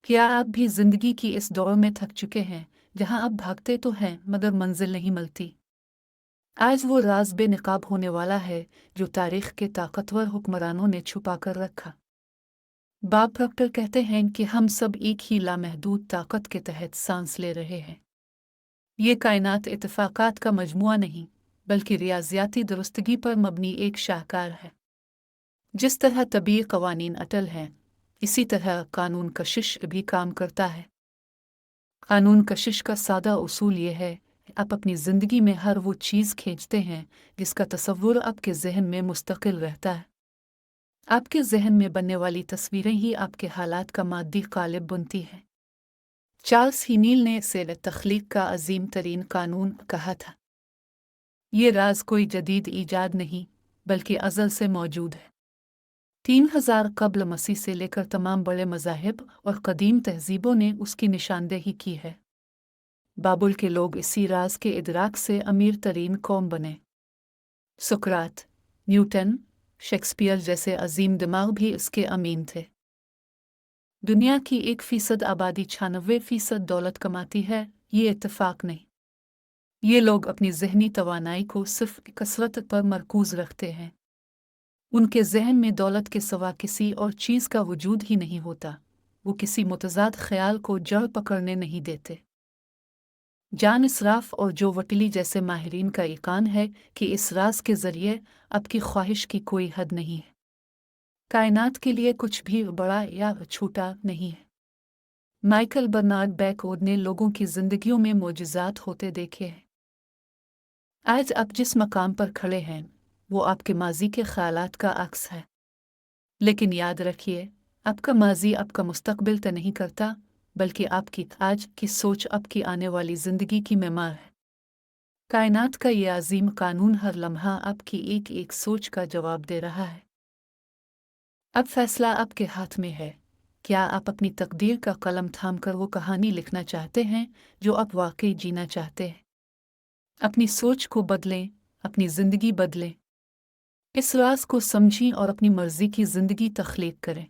क्या आप भी जिंदगी की इस दौड़ में थक चुके हैं जहां आप भागते तो हैं मगर मंजिल नहीं मिलती? आज वो राज बेनकाब होने वाला है जो तारीख के ताकतवर हुक्मरानों ने छुपा कर रखा। बाब प्रॉक्टर कहते हैं कि हम सब एक ही लामहदूद ताकत के तहत सांस ले रहे हैं। ये कायनात इत्तेफाकात का मजमुआ नहीं बल्कि रियाजियाती दुरुस्तगी पर मबनी एक शाहकार है। जिस तरह तबीय कवानीन अटल हैं, इसी तरह कानून कशिश भी काम करता है। कानून कशिश का सादा उसूल ये है कि आप अपनी ज़िंदगी में हर वो चीज़ खींचते हैं जिसका तसव्वुर आपके जहन में मुस्तकिल रहता है। आपके जहन में बनने वाली तस्वीरें ही आपके हालात का मादी कालिब बुनती हैं। चार्ल्स हीनील ने इसे तख्लीक का अजीम तरीन कानून कहा था। ये राज कोई जदीद ईजाद नहीं बल्कि अज़ल से मौजूद है। 3000 कब्ल मसीह से लेकर तमाम बड़े मज़ाहिब और कदीम तहज़ीबों ने उसकी निशानदेही की है। बाबुल के लोग इसी राज के इदराक से अमीर तरीन कौम बने। सुकरात, न्यूटन, शेक्सपियर जैसे अजीम दिमाग भी इसके अमीन थे। दुनिया की 1% आबादी 96% दौलत कमाती है, ये इत्तेफाक नहीं। ये लोग अपनी जहनी तवानाई को सिर्फ कसरत पर मरकूज रखते हैं। उनके जहन में दौलत के सिवा किसी और चीज़ का वजूद ही नहीं होता। वो किसी मुतज़ाद ख्याल को जड़ पकड़ने नहीं देते। जान इसराफ और जो वटली जैसे माहिरीन का यकीन है कि इस राज के जरिए आपकी ख्वाहिश की कोई हद नहीं है। कायनात के लिए कुछ भी बड़ा या छोटा नहीं है। माइकल बर्नार्ड बैकवुड ने लोगों की जिंदगियों में मोजज़ात होते देखे हैं। आज आप जिस मकाम पर खड़े हैं वो आपके माजी के ख्यालात का अक्स है। लेकिन याद रखिए, आपका माजी आपका मुस्तकबिल तय नहीं करता बल्कि आपकी आज की सोच आपकी आने वाली जिंदगी की मेमार है। कायनात का ये अजीम कानून हर लम्हा आपकी एक एक सोच का जवाब दे रहा है। अब फैसला आपके हाथ में है। क्या आप अपनी तकदीर का कलम थाम कर वो कहानी लिखना चाहते हैं जो आप वाकई जीना चाहते हैं? अपनी सोच को बदलें, अपनी जिंदगी बदलें। इस राज को समझें और अपनी मर्जी की जिंदगी तख्लीक करें।